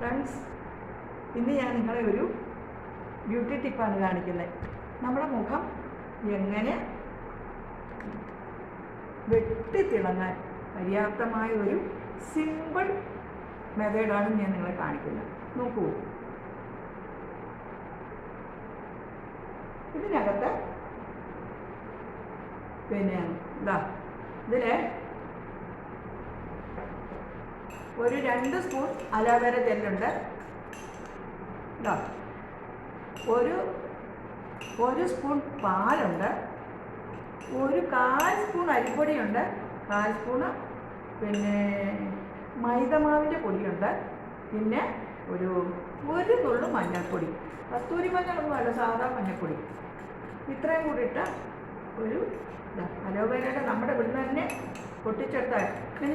Friends, ഇന്ന് ഞാൻ നിങ്ങളെ ഒരു ബ്യൂട്ടി ടിപ്പാണ് കാണിക്കുന്നത്. നമ്മുടെ മുഖം എങ്ങനെ വെട്ടിത്തിളങ്ങാൻ പര്യാപ്തമായ ഒരു സിമ്പിൾ മെത്തേഡാണ് ഞാൻ നിങ്ങളെ കാണിക്കുന്നത്. നോക്കൂ, ഇതിനകത്ത് ഇതിൽ ഒരു 2 സ്പൂൺ അലോവേര ജെല്ലുണ്ട്. ഒരു സ്പൂൺ പാലുണ്ട്. ഒരു 1/4 സ്പൂൺ അരിപ്പൊടിയുണ്ട്. 1/4 സ്പൂണ് മൈദമാവിൻ്റെ പൊടിയുണ്ട്. പിന്നെ ഒരു നുള്ളു മഞ്ഞൾപ്പൊടി, കസ്തൂരി മഞ്ഞളൊന്നും അല്ല, സാധാ മഞ്ഞൾപ്പൊടി. ഇത്രയും കൂടിയിട്ട് ഒരു അലോവേരയുടെ നമ്മുടെ ഇവിടുന്ന് തന്നെ പൊട്ടിച്ചെടുത്താൽ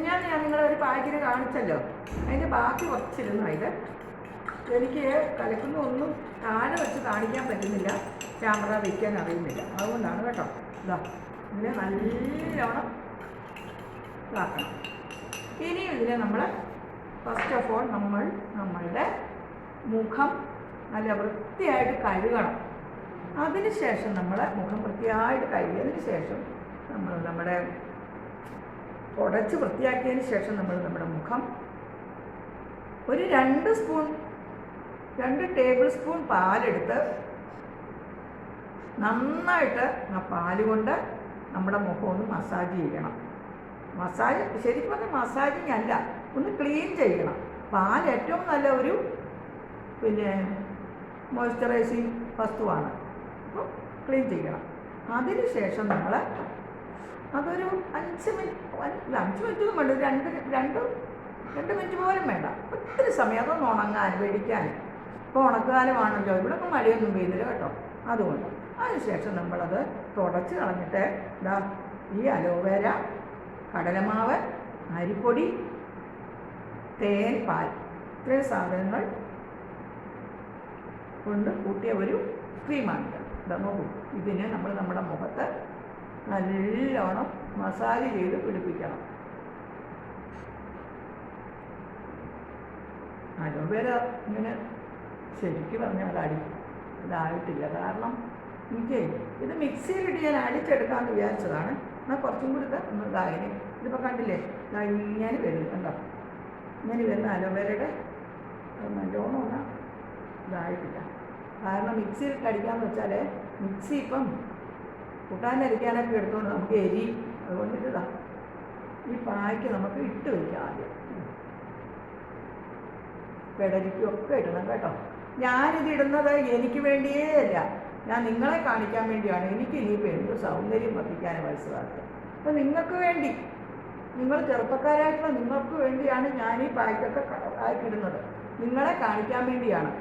ഞാൻ നിങ്ങളെ ഒരു പാക്കിന് കാണിച്ചല്ലോ, അതിൻ്റെ ബാക്കി കുറച്ചിരുന്നു. എനിക്ക് കലക്കുന്ന ഒന്നും താഴെ വെച്ച് കാണിക്കാൻ പറ്റുന്നില്ല, ക്യാമറ വയ്ക്കാൻ അറിയുന്നില്ല, അതുകൊണ്ടാണ് കേട്ടോ. ഇതിനെ നല്ലോണം ഇതാക്കണം. ഇനിയും ഇതിനെ നമ്മൾ ഫസ്റ്റ് ഓഫ് ഓൾ നമ്മളുടെ മുഖം നല്ല വൃത്തിയായിട്ട് കഴുകണം. അതിനുശേഷം മുഖം വൃത്തിയായിട്ട് കഴുകിയതിന് ശേഷം നമ്മുടെ ഉടച്ച് വൃത്തിയാക്കിയതിന് ശേഷം നമ്മുടെ മുഖം ഒരു 2 ടേബിൾ സ്പൂൺ പാലെടുത്ത് നന്നായിട്ട് ആ പാല് കൊണ്ട് നമ്മുടെ മുഖം ഒന്ന് മസാജ് ചെയ്യണം. ശരിക്കും പറഞ്ഞാൽ മസാജിങ് അല്ല, ഒന്ന് ക്ലീൻ ചെയ്യണം. പാൽ ഏറ്റവും നല്ല ഒരു മോയ്സ്ചറൈസിങ് വസ്തുവാണ്. അപ്പോൾ ക്ലീൻ ചെയ്യണം. അതിന് ശേഷം നമ്മൾ അതൊരു 5 മിനിറ്റ് വേണ്ട, 2 മിനിറ്റ് പോലും വേണ്ട, ഒത്തിരി സമയം അതൊന്ന് ഉണങ്ങാൻ വെടിക്കാൻ. ഇപ്പോൾ ഉണക്കാലമാണല്ലോ, ഇവിടെ ഇപ്പോൾ മഴയൊന്നും പെയ്തില്ല കേട്ടോ. അതുകൊണ്ട് അതിനുശേഷം നമ്മളത് തുടച്ച് കളഞ്ഞിട്ട് ഈ അലോവേര, കടലമാവ്, അരിപ്പൊടി, തേൻ, പാൽ, ഇത്രയും സാധനങ്ങൾ കൊണ്ട് കൂട്ടിയ ഒരു ക്രീമാണിത്. നോക്കൂ, ഇതിനെ നമ്മൾ നമ്മുടെ മുഖത്ത് നല്ലോണം മസാജ് ചെയ്ത് പിടിപ്പിക്കണം. അലോവേര ഇങ്ങനെ ശരിക്കും പറഞ്ഞാൽ ഇതായിട്ടില്ല. കാരണം എനിക്ക് ഇത് മിക്സിയിലിട്ട് ഞാൻ അടിച്ചെടുക്കാമെന്ന് വിചാരിച്ചതാണ്. എന്നാൽ കുറച്ചും കൂടി ഒന്ന് ഇതായിന്. ഇതിപ്പോൾ കണ്ടില്ലേ, ഇങ്ങനെ വരും, കണ്ടോ? ഇങ്ങനെ വരുന്ന അലോവേരയുടെ നല്ലോണം ഒന്നും ഇതായിട്ടില്ല. കാരണം മിക്സിയിലിട്ട് അടിക്കാമെന്ന് വെച്ചാൽ മിക്സി ഇപ്പം കൂട്ടാനരിക്കാനൊക്കെ എടുത്തുകൊണ്ട് നമുക്ക് എരി, അതുകൊണ്ടിട്ട് ഈ പായ്ക്ക് നമുക്ക് ഇട്ട് വയ്ക്കാം. ആദ്യം പെടലിക്കൊക്കെ ഇടണം കേട്ടോ. ഞാനിതിടുന്നത് എനിക്ക് വേണ്ടിയേ അല്ല, ഞാൻ നിങ്ങളെ കാണിക്കാൻ വേണ്ടിയാണ്. എനിക്ക് ഇനിയിപ്പോൾ എന്ത് സൗന്ദര്യം വർദ്ധിക്കാൻ മനസ്സിലാക്കുക. അപ്പോൾ നിങ്ങൾക്ക് വേണ്ടി, നിങ്ങൾ ചെറുപ്പക്കാരായിട്ടുള്ള നിങ്ങൾക്ക് വേണ്ടിയാണ് ഞാൻ ഈ പായ്ക്കൊക്കെ ആക്കിയിടുന്നത്, നിങ്ങളെ കാണിക്കാൻ വേണ്ടിയാണ്.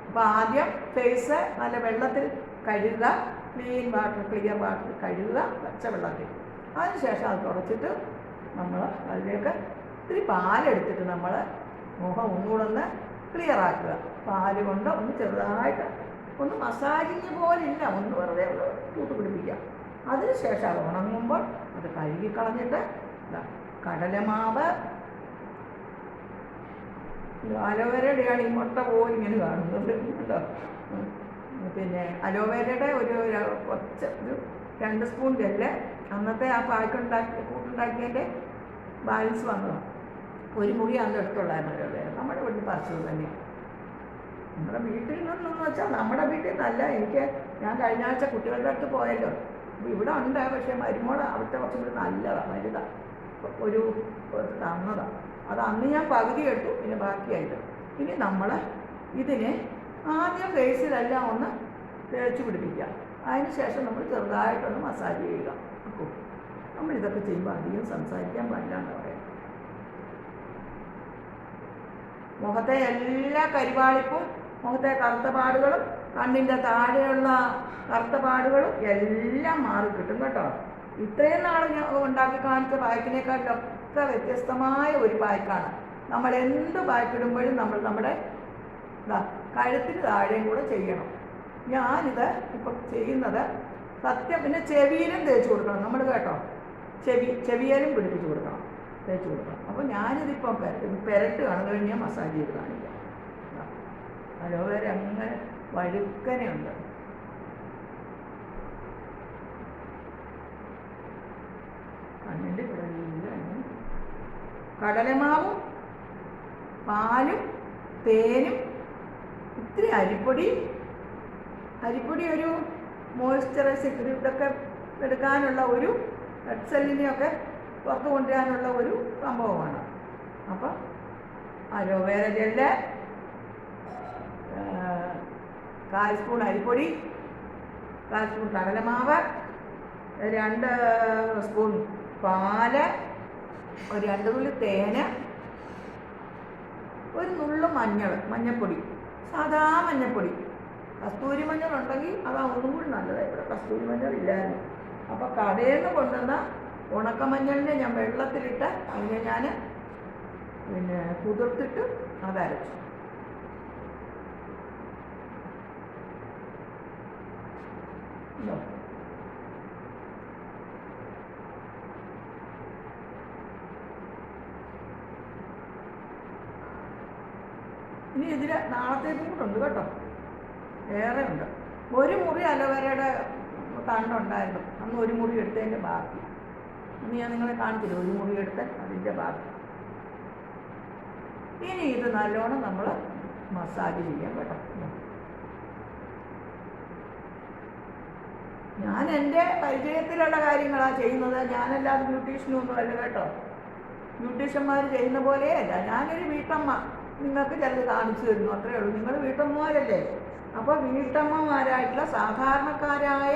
അപ്പോൾ ആദ്യം ഫേസ് നല്ല വെള്ളത്തിൽ കഴുകുക, ക്ലിയർ വാട്ടർ കഴുകുക, പച്ചവെള്ളത്തിൽ. അതിനുശേഷം അത് തുടച്ചിട്ട് നമ്മൾ അതിലേക്ക് ഇത്തിരി പാലെടുത്തിട്ട് നമ്മൾ മുഖം ഒന്നുകൂടെ ഒന്ന് ക്ലിയർ ആക്കുക. പാല് കൊണ്ട് ഒന്ന് ചെറുതായിട്ട് ഒന്ന് മസാജിങ് പോലില്ല, ഒന്ന് വെറുതെ ഒന്ന് കൂട്ടുപിടിപ്പിക്കുക. അതിനുശേഷം അത് ഉണങ്ങുമ്പോൾ അത് കഴുകിക്കളഞ്ഞിട്ട് കടലമാവ്, അലോവേരയുടെയാണ് ഈ മുട്ട പോലും ഇങ്ങനെ കാണുന്നത് കേട്ടോ. പിന്നെ അലോവേരയുടെ ഒരു 2 സ്പൂൺ ജെല്ല്, അന്നത്തെ ആ കൂട്ടുണ്ടാക്കിയതിൻ്റെ ബാലൻസ് വന്നതാണ്. ഒരു മുറി അന്ന് എടുത്തുള്ളായിരുന്നു അലോവേര. നമ്മുടെ വീട്ടിൽ പറിച്ചത് തന്നെ. നമ്മുടെ വീട്ടിൽ നിന്നെന്ന് വെച്ചാൽ നമ്മുടെ വീട്ടിൽ നിന്നല്ല. ഞാൻ കഴിഞ്ഞ ആഴ്ച കുട്ടികളുടെ അടുത്ത് പോയല്ലോ, ഇവിടെ ഉണ്ട്. പക്ഷേ മരുമോള് അവിടുത്തെ കുറച്ചും കൂടി നല്ലതാണ്, വലുതാണ്, ഒരു തന്നതാണ്. അത് അന്ന് ഞാൻ പകുതി എടുത്തു, പിന്നെ ബാക്കിയായിട്ട്. ഇനി നമ്മൾ ഇതിനെ ആദ്യം ഫേസിലെല്ലാം ഒന്ന് തേച്ച് പിടിപ്പിക്കുക. അതിന് ശേഷം നമ്മൾ ചെറുതായിട്ടൊന്ന് മസാജ് ചെയ്യുക. അപ്പോൾ നമ്മളിതൊക്കെ ചെയ്യുമ്പോൾ അധികം സംസാരിക്കാൻ പാടില്ല എന്ന് പറയാം. മുഖത്തെ എല്ലാ കരിവാളിപ്പും, മുഖത്തെ കറുത്ത പാടുകളും, കണ്ണിൻ്റെ താഴെയുള്ള കറുത്ത പാടുകളും എല്ലാം മാറി കിട്ടും കേട്ടോ. ഇത്രയും നാൾ ഞാൻ ഉണ്ടാക്കി കാണിച്ച പായ്ക്കിനേക്കാളിലൊക്കെ വ്യത്യസ്തമായ ഒരു പായ്ക്കാണ്. നമ്മൾ എന്ത് പായ്ക്കിടുമ്പോഴും നമ്മൾ നമ്മുടെ കഴുത്തിന് താഴെയും കൂടെ ചെയ്യണം. ഞാനിത് ഇപ്പം ചെയ്യുന്നത് സത്യം. പിന്നെ ചെവിയിലും തേച്ച് കൊടുക്കണം നമ്മൾ കേട്ടോ. ചെവിയിലും പിടിപ്പിച്ച് കൊടുക്കണം, തേച്ച് കൊടുക്കണം. അപ്പോൾ ഞാനിതിപ്പം പെരട്ട് കാണുന്നത് കഴിഞ്ഞാൽ മസാജ് ചെയ്ത് കാണിക്കാം. അലോവേര അങ്ങനെ വഴുക്കനെയുണ്ട്. കണ്ണിൻ്റെ കുടലിലാണ് കടലമാവും പാലും തേനും ഇത്തിരി അരിപ്പൊടി ഒരു മോയ്സ്ചറൈസിങ് ഇതൊക്കെ എടുക്കാനുള്ള ഒരു റെഡ് സെല്ലിനെയൊക്കെ പുറത്ത് കൊണ്ടുവരാനുള്ള ഒരു സംഭവമാണ്. അപ്പം അലോവേര ജെല്ല്, 1/4 സ്പൂൺ അരിപ്പൊടി, 1/4 സ്പൂൺ കടലമാവ്, 2 സ്പൂൺ പാല്, ഒരു 2 തുള്ളി തേന്, ഒരു നുള്ളു മഞ്ഞൾപ്പൊടി, സാധാ മഞ്ഞൾപ്പൊടി. കസ്തൂരി മഞ്ഞളുണ്ടെങ്കിൽ അതാ ഒന്നും കൂടി നല്ലത്. ഇവിടെ കസ്തൂരി മഞ്ഞൾ ഇല്ലായിരുന്നു. അപ്പോൾ കടയിൽ നിന്ന് കൊണ്ടുവന്ന ഉണക്കമഞ്ഞളിനെ ഞാൻ വെള്ളത്തിലിട്ട് അതിനെ ഞാൻ കുതിർത്തിട്ട് അതരച്ചു. ഇനി ഇതിൽ നാളത്തേക്കും കൂടെ ഉണ്ട് കേട്ടോ, ഏറെ ഉണ്ട്. 1 മുറി അലോവേരയുടെ തണ്ടുണ്ടായിരുന്നു. അന്ന് 1 മുറി എടുത്തതിൻ്റെ ബാക്കി. ഇന്ന് ഞാൻ നിങ്ങളെ കാണിച്ചില്ല, 1 മുറി എടുത്ത് അതിൻ്റെ ബാക്കി. ഇനി ഇത് നല്ലോണം നമ്മൾ മസാജ് ചെയ്യാം കേട്ടോ. ഞാൻ എൻ്റെ പരിചയത്തിലുള്ള കാര്യങ്ങളാണ് ചെയ്യുന്നത്. ഞാനല്ലാതെ ബ്യൂട്ടീഷ്യനൊന്നും അല്ല കേട്ടോ. ബ്യൂട്ടീഷ്യന്മാർ ചെയ്യുന്ന പോലെയല്ല. ഞാനൊരു വീട്ടമ്മ, നിങ്ങൾക്ക് ചിലത് കാണിച്ചു തരുന്നു, അത്രയേ ഉള്ളൂ. നിങ്ങൾ വീട്ടമ്മമാരല്ലേ. അപ്പോൾ വീട്ടമ്മമാരായിട്ടുള്ള സാധാരണക്കാരായ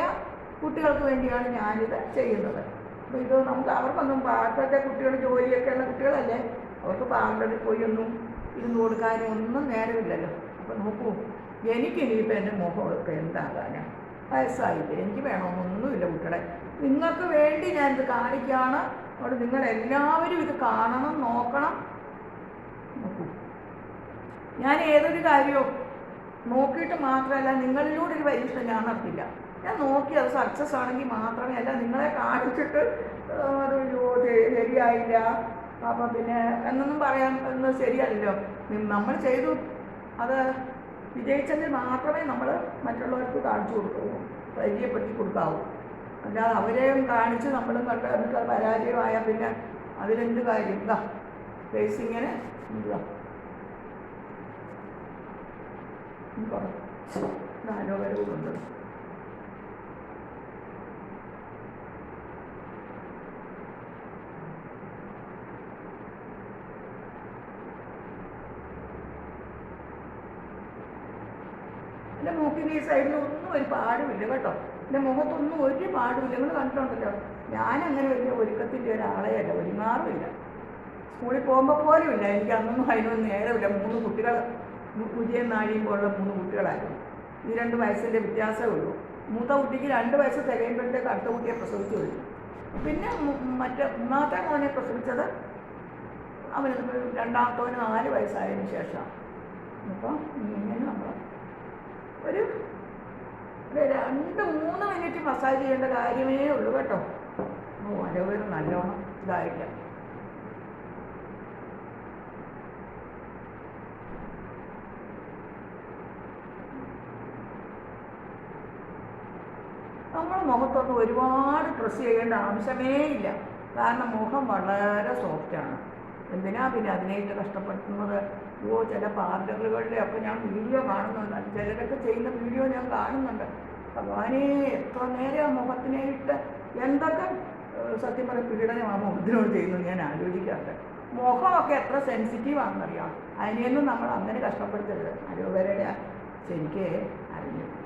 കുട്ടികൾക്ക് വേണ്ടിയാണ് ഞാനിത് ചെയ്യുന്നത്. അപ്പോൾ ഇത് അവർക്കൊന്നും ഇപ്പോഴത്തെ കുട്ടികൾ ജോലിയൊക്കെ ഉള്ള കുട്ടികളല്ലേ, അവർക്ക് പാർലറിൽ പോയി ഒന്നും ഇരുന്ന് കൊടുക്കാനും ഒന്നും നേരമില്ലല്ലോ. അപ്പോൾ നോക്കൂ, എനിക്കിനിയിപ്പോൾ എൻ്റെ മുഖമൊക്കെ എന്താകാനാണ്? വയസ്സായില്ലേ, എനിക്ക് വേണമെന്നൊന്നുമില്ല കുട്ടികളെ. നിങ്ങൾക്ക് വേണ്ടി ഞാനിത് കാണിക്കുകയാണ്. അതുകൊണ്ട് നിങ്ങളെല്ലാവരും ഇത് കാണണം, നോക്കണം. നോക്കൂ, ഞാൻ ഏതൊരു കാര്യവും നോക്കിയിട്ട് മാത്രമല്ല, നിങ്ങളിലൂടെ ഒരു പരീക്ഷണം ഞാൻ നടത്തില്ല. ഞാൻ നോക്കി അത് സക്സസ് ആണെങ്കിൽ മാത്രമേ, അല്ല നിങ്ങളെ കാണിച്ചിട്ട് അത് ശരിയായില്ല അപ്പം പിന്നെ എന്നൊന്നും പറയാൻ ശരിയല്ലല്ലോ. നമ്മൾ ചെയ്തു അത് വിജയിച്ചെങ്കിൽ മാത്രമേ നമ്മൾ മറ്റുള്ളവർക്ക് കാണിച്ചു കൊടുക്കൂ, പരിചയപ്പെടുത്തി കൊടുക്കാവൂ. അല്ലാതെ അവരെയും കാണിച്ച് നമ്മളും കണ്ട് എന്നിട്ട് പരാജയമായാൽ പിന്നെ അതിലെന്ത് കാര്യം? ഇതാ ഫേസിങ്ങനെ ഇതാ കുറച്ച് അലോവേരകളുണ്ട്. എൻ്റെ മൂക്കിൻ്റെ ഈ സൈഡിലൊന്നും ഒരു പാടുമില്ല കേട്ടോ. എൻ്റെ മുഖത്തൊന്നും ഒരു പാടുമില്ല. നിങ്ങൾ കണ്ടിട്ടുണ്ടല്ലോ, ഞാനങ്ങനെ വലിയ ഒരുക്കത്തിൻ്റെ ഒരാളെയല്ല, ഒരുങ്ങാറുമില്ല. സ്കൂളിൽ പോകുമ്പോൾ പോലും ഇല്ല. എനിക്ക് അന്നൊന്നും അതിനൊന്നും നേരമില്ല. 3 കുട്ടികൾ, കുജിയും നാഴിയും പോലുള്ള 3 കുട്ടികളായിരുന്നു. ഈ 2 വയസ്സിൻ്റെ വ്യത്യാസമേ ഉള്ളൂ. മൂത്ത കുട്ടിക്ക് 2 വയസ്സ് തികയുമ്പോഴത്തേക്ക് അടുത്ത കുട്ടിയെ പ്രസവിച്ചു കഴിഞ്ഞു. പിന്നെ മൂന്നാമത്തെ മോനെ പ്രസവിച്ചത് അവന് രണ്ടാമത്തവന് 4 വയസ്സായതിനു ശേഷം. അപ്പോൾ ഇങ്ങനെ നമ്മൾ ഒരു 2-3 മിനിറ്റ് മസാജ് ചെയ്യേണ്ട കാര്യമേ ഉള്ളൂ കേട്ടോ. അലോവേര നല്ലോണം ഇതായില്ല. നമ്മൾ മുഖത്തൊന്നും ഒരുപാട് പ്രസ് ചെയ്യേണ്ട ആവശ്യമേ ഇല്ല. കാരണം മുഖം വളരെ സോഫ്റ്റാണ്. എന്തിനാ പിന്നെ അതിനായിട്ട് കഷ്ടപ്പെടുത്തുന്നത്? ചില പാർലറുകളിലെ അപ്പോൾ ഞാൻ വീഡിയോ കാണുന്നുണ്ട്, ചിലരൊക്കെ ചെയ്യുന്ന വീഡിയോ ഞാൻ കാണുന്നുണ്ട്. ഭഗവാനെ, എത്ര നേരം ആ മുഖത്തിനെ ഇട്ട് എന്തൊക്കെ സത്യം പറഞ്ഞ പീഡനം ആ മുഖത്തിനോട് ചെയ്യുന്നത് ഞാൻ ആലോചിക്കാറുണ്ട്. മുഖമൊക്കെ എത്ര സെൻസിറ്റീവാണെന്നറിയാം. അതിനെയൊന്നും നമ്മൾ അങ്ങനെ കഷ്ടപ്പെടുത്തരുത്. അലോവേരയുടെ ശരിക്ക് അറിഞ്ഞിട്ടില്ല.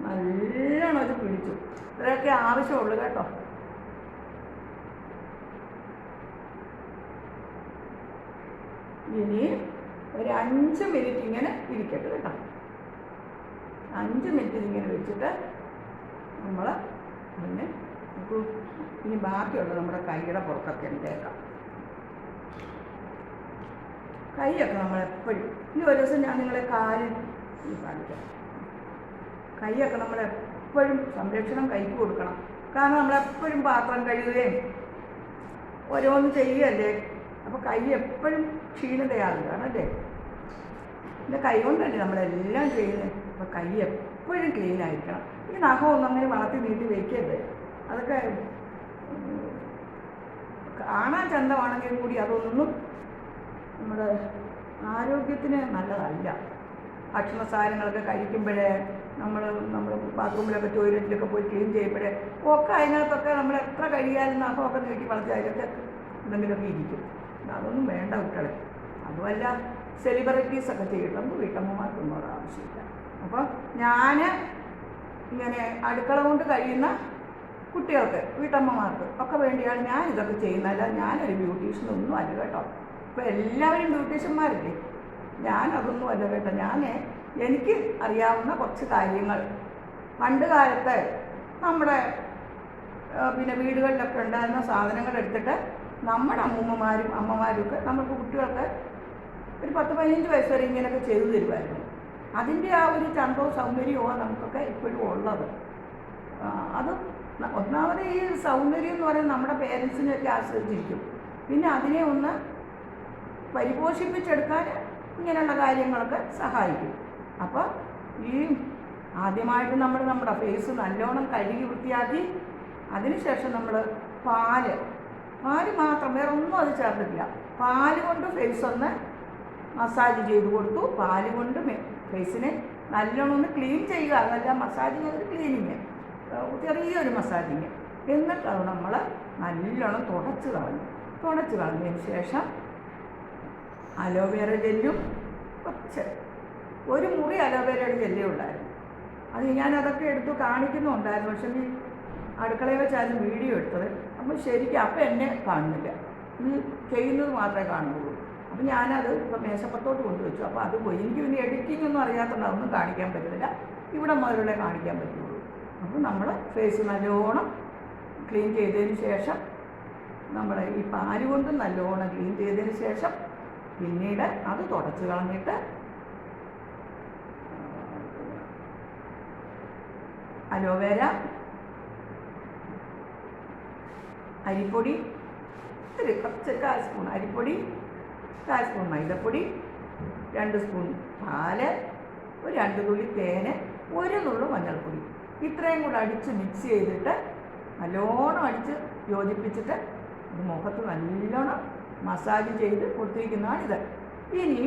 നല്ലോണം അത് പിടിച്ചു. ഇത്രയൊക്കെ ആവശ്യമുള്ളൂ കേട്ടോ. ഇനി ഒരു 5 മിനിറ്റ് ഇങ്ങനെ ഇരിക്കട്ടെ കേട്ടോ. 5 മിനിറ്റ് ഇങ്ങനെ വെച്ചിട്ട് നമ്മൾ പിന്നെ ഇനി ബാക്കിയുള്ളത് നമ്മുടെ കൈയുടെ പുറത്തൊക്കെ തേക്കാം. കൈയൊക്കെ നമ്മളെപ്പോഴും, ഇനി ഒരു ദിവസം ഞാൻ നിങ്ങളെ കാലിൽ കാണിക്കാം. കൈയൊക്കെ നമ്മളെപ്പോഴും സംരക്ഷണം കൈക്ക് കൊടുക്കണം. കാരണം നമ്മളെപ്പോഴും പാത്രം കഴുകുകയും ഓരോന്ന് ചെയ്യുകയല്ലേ. അപ്പോൾ കൈ എപ്പോഴും ക്ഷീണിതയാകുകയാണ് അല്ലേ. പിന്നെ കൈ കൊണ്ടല്ലേ നമ്മളെല്ലാം ചെയ്യുന്നത്. അപ്പോൾ കൈ എപ്പോഴും ക്ലീൻ ആയിരിക്കണം. ഈ നഖമൊന്നും അങ്ങനെ വളർത്തി നീട്ടി വയ്ക്കരുത്. അതൊക്കെ കാണാൻ ചന്തമാണെങ്കിൽ കൂടി അതൊന്നും നമ്മുടെ ആരോഗ്യത്തിന് നല്ലതല്ല. ഭക്ഷണ സാധനങ്ങളൊക്കെ കഴിക്കുമ്പോഴേ നമ്മൾ ബാത്റൂമിലൊക്കെ ടോയ്ലറ്റിലൊക്കെ പോയി ക്ലീൻ ചെയ്യുമ്പോഴേ ഒക്കെ അതിനകത്തൊക്കെ നമ്മൾ എത്ര കഴിയാലും നഖമൊക്കെ നീട്ടി വളർത്തി അതിലൊക്കെ എന്തെങ്കിലുമൊക്കെ ഇരിക്കും. അതൊന്നും വേണ്ട കുട്ടികളെ. അതുമല്ല സെലിബ്രിറ്റീസൊക്കെ ചെയ്തിട്ടുണ്ട്, വീട്ടമ്മമാർക്കൊന്നും അത് ആവശ്യമില്ല. അപ്പോൾ ഞാൻ ഇങ്ങനെ അടുക്കള കൊണ്ട് കഴിയുന്ന കുട്ടികൾക്ക്, വീട്ടമ്മമാർക്ക് ഒക്കെ വേണ്ടിയാണ് ഞാൻ ഇതൊക്കെ ചെയ്യുന്നത്. അല്ല ഞാനൊരു ബ്യൂട്ടീഷ്യനൊന്നും അല്ല കേട്ടോ. ഇപ്പോൾ എല്ലാവരും ബ്യൂട്ടീഷ്യന്മാരല്ലേ, ഞാനതൊന്നും അല്ല കേട്ടോ. എനിക്ക് അറിയാവുന്ന കുറച്ച് കാര്യങ്ങൾ പണ്ട് കാലത്ത് നമ്മുടെ പിന്നെ വീടുകളിലൊക്കെ ഉണ്ടായിരുന്ന സാധനങ്ങൾ എടുത്തിട്ട് നമ്മുടെ അമ്മമാരും ഒക്കെ നമുക്ക് കുട്ടികൾക്ക് ഒരു 10-15 വയസ്സ് വരെ ഇങ്ങനെയൊക്കെ ചെയ്തു തരുമായിരുന്നു. അതിൻ്റെ ആ ഒരു ചന്തവും സൗന്ദര്യവും നമുക്കൊക്കെ ഇപ്പോഴും ഉള്ളത്. അത് ഒന്നാമത് ഈ സൗന്ദര്യം എന്ന് പറയുന്നത് നമ്മുടെ പേരൻസിനെയൊക്കെ ആശ്രയിച്ചിരിക്കും. പിന്നെ അതിനെ ഒന്ന് പരിപോഷിപ്പിച്ചെടുക്കാൻ ഇങ്ങനെയുള്ള കാര്യങ്ങളൊക്കെ സഹായിക്കും. അപ്പോൾ ഈ ആദ്യമായിട്ട് നമ്മുടെ ഫേസ് നല്ലോണം കഴുകി വൃത്തിയാക്കി അതിനുശേഷം നമ്മൾ പാല് മാത്രം, വേറെ ഒന്നും അത് ചേർത്തിട്ടില്ല. പാല് കൊണ്ട് ഫേസ് ഒന്ന് മസാജ് ചെയ്ത് കൊടുത്തു. പാല് കൊണ്ട് ഫേസിനെ നല്ലോണം ഒന്ന് ക്ലീൻ ചെയ്യുക. അതല്ല മസാജിങ്, ഒരു ക്ലീനിങ്, ചെറിയൊരു മസാജിങ്. എന്നിട്ട് അത് നമ്മൾ നല്ലോണം തുടച്ച് കളഞ്ഞതിന് ശേഷം അലോവേറ ജെല്ലും ഒരു മുറി അലോവേറയുടെ ജെല്ലേ ഉള്ളായിരുന്നു. അത് ഞാനതൊക്കെ എടുത്തു കാണിക്കുന്നുണ്ടായിരുന്നു. പക്ഷേ ഈ അടുക്കളയിൽ വെച്ചായിരുന്നു വീഡിയോ എടുത്തത്. അപ്പോൾ ശരിക്കും അപ്പം എന്നെ കാണുന്നില്ല, ഇത് ചെയ്യുന്നത് മാത്രമേ കാണുന്നുള്ളൂ. അപ്പോൾ ഞാനത് ഇപ്പം മേശപ്പുറത്തോട്ട് കൊണ്ടുവച്ചു. അപ്പോൾ അത് പോയി. എനിക്ക് പിന്നെ എഡിറ്റിംഗ് ഒന്നും അറിയാത്തതുകൊണ്ട് അതൊന്നും കാണിക്കാൻ പറ്റുന്നില്ല. ഇവിടെ മുതലേ കാണിക്കാൻ പറ്റുള്ളൂ. അപ്പോൾ നമ്മൾ ഫേസ് നല്ലോണം ക്ലീൻ ചെയ്തതിന് ശേഷം നമ്മൾ ഈ പാല് കൊണ്ട് നല്ലോണം ക്ലീൻ ചെയ്തതിന് ശേഷം പിന്നീട് അത് തുടച്ച് കളഞ്ഞിട്ട് അലോവേര, അരിപ്പൊടി, കുറച്ച് 1/4 സ്പൂൺ അരിപ്പൊടി, 1/4 സ്പൂൺ മൈദപ്പൊടി, 2 സ്പൂൺ പാല്, ഒരു 2 തുള്ളി തേന്, 1 നുള്ളു മഞ്ഞൾപ്പൊടി, ഇത്രയും കൂടെ അടിച്ച് മിക്സ് ചെയ്തിട്ട് നല്ലോണം അടിച്ച് യോജിപ്പിച്ചിട്ട് ഇത് മുഖത്ത് നല്ലോണം മസാജ് ചെയ്ത് കൊടുത്തിരിക്കുന്നതാണിത്. ഇനി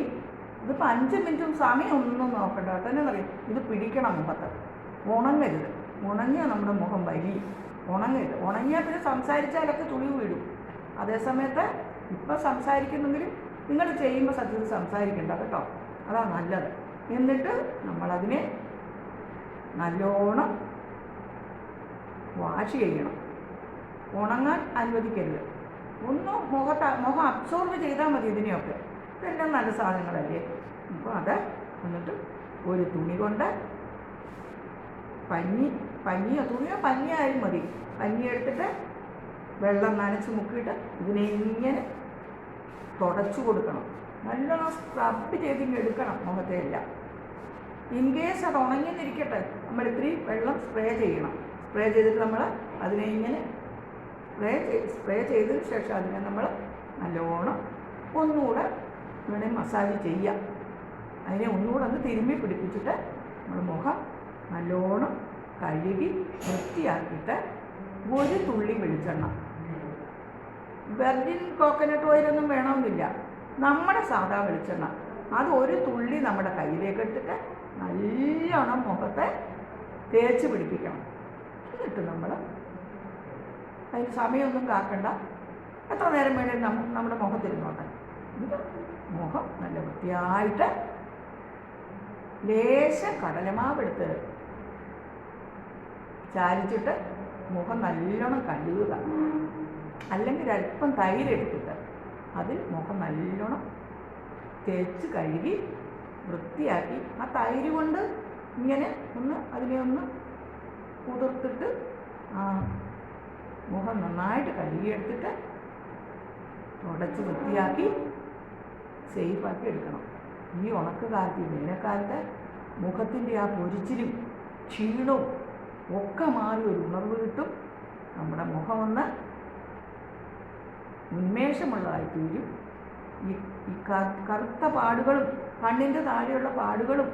ഇതിപ്പോൾ 5 മിനിറ്റും സമയമൊന്നും നോക്കണ്ട കേട്ടോ. എന്നറിയാം, ഇത് പിടിക്കണം മുഖത്ത്, ഉണങ്ങരുത്. ഉണങ്ങിയാൽ നമ്മുടെ മുഖം വലിയും. ഉണങ്ങരുത്. ഉണങ്ങിയാൽ പിന്നെ സംസാരിച്ചാലൊക്കെ തുളിവ് വീഴും. അതേസമയത്ത് ഇപ്പം സംസാരിക്കുന്നെങ്കിലും നിങ്ങൾ ചെയ്യുമ്പോൾ സത്യത്തിൽ സംസാരിക്കണ്ട കേട്ടോ, അതാണ് നല്ലത്. എന്നിട്ട് നമ്മളതിനെ നല്ലോണം വാഷ് ചെയ്യണം. ഉണങ്ങാൻ അനുവദിക്കരുത്. ഒന്ന് മുഖം അബ്സോർബ് ചെയ്താൽ മതി ഇതിനെയൊക്കെ. ഇതെല്ലാം നല്ല സാധനങ്ങളല്ലേ. അപ്പോൾ അത് എന്നിട്ട് ഒരു തുണി കൊണ്ട് പഞ്ഞിയോ തുണിയോ പഞ്ഞിയായാലും മതി, പഞ്ഞി എടുത്തിട്ട് വെള്ളം നനച്ച് മുക്കിയിട്ട് ഇതിനെ ഇങ്ങനെ തുടച്ചു കൊടുക്കണം. നല്ലോണം സ്ക്രബ് ചെയ്തിങ്ങനെ എടുക്കണം മുഖത്തെയെല്ലാം. ഇൻ കേസ് അത് ഉണങ്ങിന്നിരിക്കട്ടെ, നമ്മൾ ഇത്തിരി വെള്ളം സ്പ്രേ ചെയ്യണം. സ്പ്രേ ചെയ്തിട്ട് നമ്മൾ അതിനെ ഇങ്ങനെ സ്പ്രേ ചെയ്തതിന് ശേഷം അതിനെ നമ്മൾ നല്ലോണം ഒന്നുകൂടെ ഇവിടെ മസാജ് ചെയ്യാം. അതിനെ ഒന്നുകൂടെ ഒന്ന് തിരുമ്മി പിടിപ്പിച്ചിട്ട് നമ്മൾ മുഖം നല്ലോണം കഴുകി വൃത്തിയാക്കിയിട്ട് 1 തുള്ളി വെളിച്ചെണ്ണ, വെർജിൻ കോക്കനട്ട് ഓയിലൊന്നും വേണമെന്നില്ല, നമ്മുടെ സാധാ വെളിച്ചെണ്ണ, അത് 1 തുള്ളി നമ്മുടെ കയ്യിലേക്ക് എടുത്തിട്ട് നല്ലോണം മുഖത്തെ തേച്ച് പിടിപ്പിക്കണം. എന്നിട്ട് നമ്മൾ അതിന് സമയമൊന്നും കാക്കണ്ട, എത്ര നേരം വേണേലും നമ്മുടെ മുഖത്തിരുന്നോട്ടെ. മുഖം നല്ല വൃത്തിയായിട്ട് ലേശം കടലമാവെടുത്ത് ചാലിച്ചിട്ട് മുഖം നല്ലോണം കഴുകുക. അല്ലെങ്കിൽ അല്പം തൈരെടുത്തിട്ട് അതിൽ മുഖം നല്ലോണം തേച്ച് കഴുകി വൃത്തിയാക്കി ആ തൈര് കൊണ്ട് ഇങ്ങനെ അതിനെ ഒന്ന് കുതിർത്തിട്ട് ആ മുഖം നന്നായിട്ട് കഴുകിയെടുത്തിട്ട് തുടച്ച് വൃത്തിയാക്കി സേഫാക്കി എടുക്കണം. ഈ ഉണക്കുകാലത്ത്, ഈ വേനൽക്കാലത്ത് മുഖത്തിൻ്റെ ആ പൊരിച്ചിലും ക്ഷീണവും ഒക്കെ മാറി ഒരു ഉണർവ് കിട്ടും. നമ്മുടെ മുഖമൊന്ന് ഉന്മേഷമുള്ളതായി തീരും. ഈ കറുത്ത പാടുകളും കണ്ണിൻ്റെ താഴെയുള്ള പാടുകളും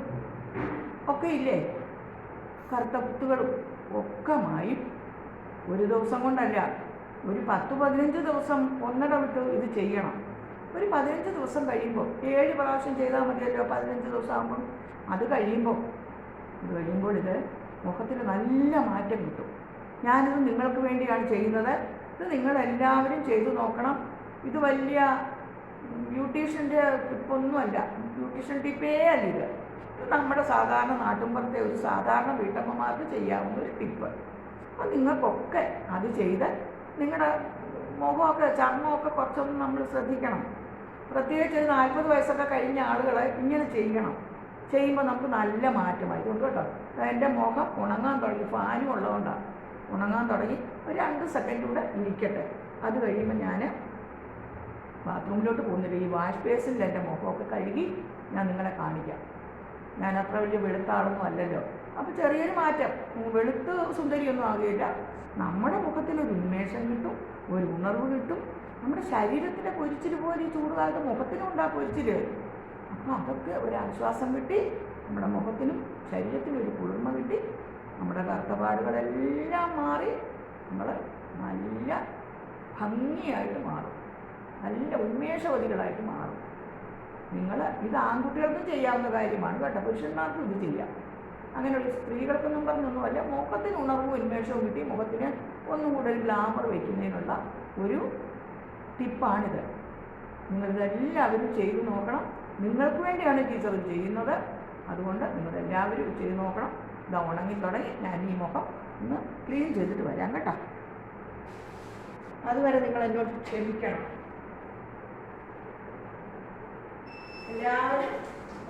ഒക്കെ ഇല്ലേ, കറുത്ത കുത്തുകളും ഒക്കെ മായും. ഒരു ദിവസം കൊണ്ടല്ല, ഒരു 10-15 ദിവസം ഒന്നിടവിട്ട് ഇത് ചെയ്യണം. ഒരു 15 ദിവസം കഴിയുമ്പോൾ 7 പ്രാവശ്യം ചെയ്താൽ മതിയല്ലോ. 15 ദിവസം ആകുമ്പോൾ ഇത് കഴിയുമ്പോൾ ഇത് മുഖത്തിന് നല്ല മാറ്റം കിട്ടും. ഞാനിത് നിങ്ങൾക്ക് വേണ്ടിയാണ് ചെയ്യുന്നത്. ഇത് നിങ്ങളെല്ലാവരും ചെയ്തു നോക്കണം. ഇത് വലിയ ബ്യൂട്ടീഷ്യൻ്റെ ടിപ്പൊന്നുമല്ല, ബ്യൂട്ടീഷ്യൻ ടിപ്പേ അല്ല ഇത്. നമ്മുടെ സാധാരണ നാട്ടിൻപുറത്തെ ഒരു സാധാരണ വീട്ടമ്മമാർക്ക് ചെയ്യാവുന്ന ഒരു ടിപ്പ്. അപ്പോൾ നിങ്ങൾക്കൊക്കെ അത് ചെയ്ത് നിങ്ങളുടെ മുഖമൊക്കെ ചർമ്മമൊക്കെ കുറച്ചൊന്നും നമ്മൾ ശ്രദ്ധിക്കണം. പ്രത്യേകിച്ച് 40 വയസ്സൊക്കെ കഴിഞ്ഞ ആളുകൾ ഇങ്ങനെ ചെയ്യണം. ചെയ്യുമ്പോൾ നമുക്ക് നല്ല മാറ്റമായിട്ടുണ്ട് കേട്ടോ. എൻ്റെ മുഖം ഉണങ്ങാൻ തുടങ്ങി, ഫാനും ഉള്ളതുകൊണ്ടാണ് ഉണങ്ങാൻ തുടങ്ങി. ഒരു 2 സെക്കൻഡ് കൂടെ ഇരിക്കട്ടെ. അത് കഴിയുമ്പോൾ ഞാൻ ബാത്റൂമിലോട്ട് പോകുന്നില്ല. ഈ വാഷ് ബേസിനിൽ എൻ്റെ മുഖമൊക്കെ കഴുകി ഞാൻ നിങ്ങളെ കാണിക്കാം. ഞാൻ അത്ര വലിയ വെളുത്ത ആളൊന്നും അല്ലല്ലോ. അപ്പോൾ ചെറിയൊരു മാറ്റം, വെളുത്ത് സുന്ദരിയൊന്നും ആകുകയില്ല. നമ്മുടെ മുഖത്തിനൊരു ഉന്മേഷം കിട്ടും, ഒരു ഉണർവ് കിട്ടും. നമ്മുടെ ശരീരത്തിൻ്റെ പൊരിച്ചിൽ പോലെ ഈ ചൂടുകാലത്ത് മുഖത്തിനും ഉണ്ടാകും പൊരിച്ചിൽ. അപ്പോൾ അതൊക്കെ ഒരാശ്വാസം കിട്ടി, നമ്മുടെ മുഖത്തിനും ശരീരത്തിനും ഒരു കുളിർമ കിട്ടി. നമ്മുടെ കറുത്തപാടുകളെല്ലാം മാറി നമ്മൾ നല്ല ഭംഗിയായിട്ട് മാറും, നല്ല ഉന്മേഷവതികളായിട്ട് മാറും. നിങ്ങൾ ഇത് ആൺകുട്ടികൾക്കും ചെയ്യാവുന്ന കാര്യമാണ് കേട്ടോ, പുരുഷന്മാർക്കും ഇത് ചെയ്യാം. അങ്ങനെയുള്ള സ്ത്രീകൾക്കൊന്നും പറഞ്ഞൊന്നുമല്ല, മുഖത്തിന് ഉണർവും ഉന്മേഷവും കിട്ടി മുഖത്തിന് ഒന്നും കൂടെ ഒരു ഗ്ലാമർ വയ്ക്കുന്നതിനുള്ള ഒരു ടിപ്പാണിത്. നിങ്ങളിതെല്ലാവരും ചെയ്തു നോക്കണം. നിങ്ങൾക്ക് വേണ്ടിയാണ് ടീച്ചർ ചെയ്യുന്നത്. അതുകൊണ്ട് നിങ്ങളെല്ലാവരും ചെയ്ത് നോക്കണം. ഇതാ ഉണങ്ങി തുടങ്ങി. ഞാൻ ഈ മുഖം ഒന്ന് ക്ലീൻ ചെയ്തിട്ട് വരാം കേട്ടോ. അതുവരെ നിങ്ങൾ എന്നോട് ക്ഷമിക്കണം. എല്ലാവരും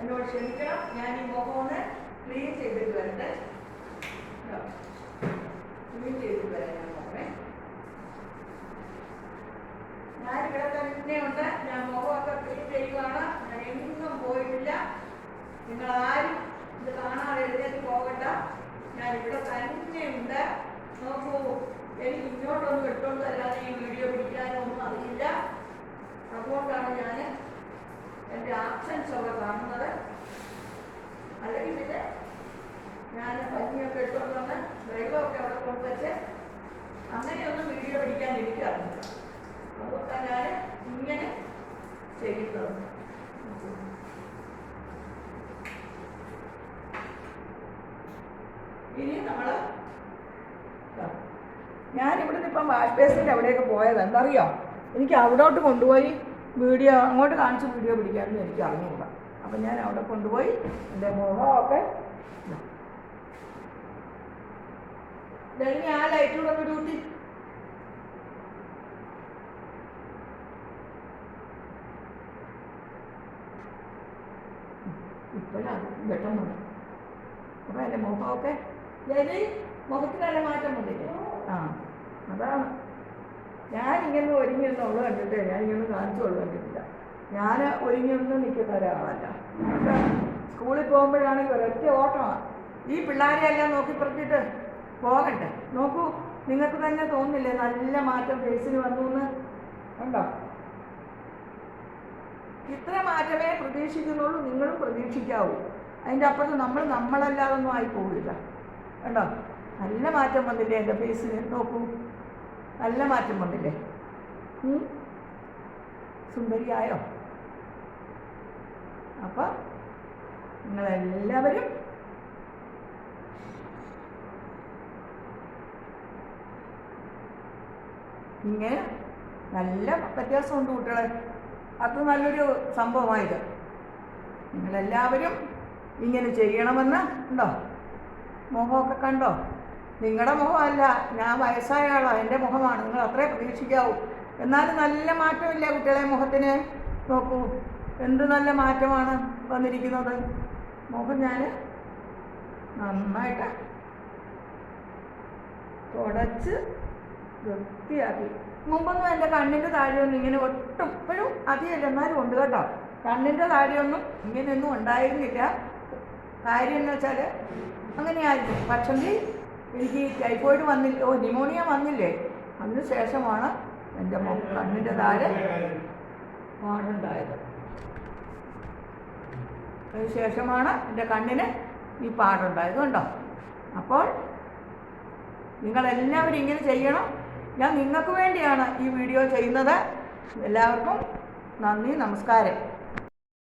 എന്നോട് ക്ഷമിക്കണം. ഞാൻ ഈ മുഖം ഒന്ന് ക്ലീൻ ചെയ്തിട്ട് വരട്ടെ. ക്ലീൻ ചെയ്തിട്ട് വരാം ഞാൻ മുഖമേ. ഞാനിവിടെ തന്നെയുണ്ട്. ഞാൻ മുഖമൊക്കെ ക്ലീൻ ചെയ്യുകയാണ്. ഞാൻ എങ്ങും പോയിട്ടില്ല. നിങ്ങളാരും ഇത് കാണാതെ എഴുന്നേറ്റ് പോകണ്ട. ഞാനിവിടെ തന്നെയുണ്ട്. നോക്കൂ, എനിക്ക് ഇങ്ങോട്ടൊന്നും ഇട്ടുകൊണ്ട് തരാതെ ഈ വീഡിയോ പിടിക്കാനൊന്നും അറിയില്ല. അതുകൊണ്ടാണ് ഞാൻ എൻ്റെ ആക്ഷൻസ് ഒക്കെ കാണുന്നത്. അല്ലെങ്കിൽ പിന്നെ ഞാൻ പഞ്ഞിയൊക്കെ ഇട്ടുകൊണ്ട് വന്ന് വെള്ളമൊക്കെ അവിടെ കൊണ്ടുവച്ച് അങ്ങനെയൊന്നും വീഡിയോ പിടിക്കാൻ എനിക്കറിയില്ല. അതുകൊണ്ടാണ് ഞാൻ ഇങ്ങനെ ചെയ്യുന്നത്. ഇനി നമ്മൾ ഞാനിവിടുന്ന് ഇപ്പം വാഷ് ബേസിൻ്റെ അവിടെയൊക്കെ പോയത് എന്തറിയോ, എനിക്ക് അവിടോട്ട് കൊണ്ടുപോയി വീഡിയോ അങ്ങോട്ട് കാണിച്ച് വീഡിയോ പിടിക്കാമെന്ന് എനിക്ക് അറിഞ്ഞുകൂടാ. അപ്പം ഞാൻ അവിടെ കൊണ്ടുപോയി എൻ്റെ മുഖമൊക്കെ ആ ലൈറ്റിലൂടെ ഒരു കൂട്ടി ഇപ്പോഴാണ് വെട്ടുന്നത്. അപ്പം എൻ്റെ മുഖമൊക്കെ മുഖത്തിന് നല്ല മാറ്റം വന്നില്ലേ? അതാണ് ഞാനിങ്ങനെ ഒരുങ്ങിയൊന്നുള്ളൂ കണ്ടിട്ട്, ഞാനിങ്ങനെ കാണിച്ചുള്ളൂ കണ്ടിട്ടില്ല. ഞാൻ ഒരുങ്ങിയൊന്നും നിൽക്കുന്ന ഒരാളല്ല. സ്കൂളിൽ പോകുമ്പോഴാണെങ്കിൽ ഒരൊറ്റ ഓട്ടമാണ്. ഈ പിള്ളേരെയെല്ലാം നോക്കി പറഞ്ഞിട്ട് പോകട്ടെ. നോക്കൂ, നിങ്ങൾക്ക് തന്നെ തോന്നില്ലേ നല്ല മാറ്റം ഫേസിന് വന്നു എന്ന്? ഉണ്ടോ? ഇത്ര മാറ്റമേ പ്രതീക്ഷിക്കുന്നുള്ളൂ. നിങ്ങളും പ്രതീക്ഷിക്കാവൂ. അതിൻ്റെ അപ്പുറത്ത് നമ്മളല്ലാതൊന്നും ആയി പോവില്ല. കണ്ടോ, നല്ല മാറ്റം വന്നില്ലേ എൻ്റെ ഫേസിന്? നോക്കൂ, നല്ല മാറ്റം വന്നില്ലേ? സുന്ദരിയായോ? അപ്പം നിങ്ങളെല്ലാവരും ഇങ്ങനെ നല്ല വ്യത്യാസമുണ്ട് കുട്ടികളെ. അത് നല്ലൊരു സംഭവമായത്. നിങ്ങളെല്ലാവരും ഇങ്ങനെ ചെയ്യണമെന്ന് ഉണ്ടോ? മുഖമൊക്കെ കണ്ടോ? നിങ്ങളുടെ മുഖമല്ല, ഞാൻ വയസ്സായ ആളാണ്, എൻ്റെ മുഖമാണ്. നിങ്ങൾ അത്രേ പ്രതീക്ഷിക്കാവൂ. എന്നാലും നല്ല മാറ്റമില്ല കുട്ടികളെ മുഖത്തിന്? നോക്കൂ, എന്ത് നല്ല മാറ്റമാണ് വന്നിരിക്കുന്നത്. മുഖം ഞാൻ നന്നായിട്ട് തുടച്ച് വൃത്തിയാക്കി. മുമ്പൊന്നും എൻ്റെ കണ്ണിൻ്റെ താഴെയൊന്നും ഇങ്ങനെ ഒട്ടും, ഇപ്പോഴും അധികമല്ല എന്നാലും ഉണ്ട് കേട്ടോ. കണ്ണിൻ്റെ താഴെയൊന്നും ഇങ്ങനെയൊന്നും ഉണ്ടായിരുന്നില്ല. കാര്യം എന്ന് വെച്ചാൽ അങ്ങനെയായിരുന്നു. പക്ഷെങ്കിൽ എനിക്ക് ടൈഫോയിഡ് വന്നില്ല, ന്യൂമോണിയ വന്നില്ലേ, അതിന് ശേഷമാണ് എൻ്റെ കണ്ണിൻ്റെ താഴെ പാടുണ്ടായത്. അതിനുശേഷമാണ് എൻ്റെ കണ്ണിന് ഈ പാടുണ്ടായത്. കണ്ടോ? അപ്പോൾ നിങ്ങളെല്ലാവരും ഇങ്ങനെ ചെയ്യണം. ഞാൻ നിങ്ങൾക്ക് വേണ്ടിയാണ് ഈ വീഡിയോ ചെയ്യുന്നത്. എല്ലാവർക്കും നന്ദി, നമസ്കാരം.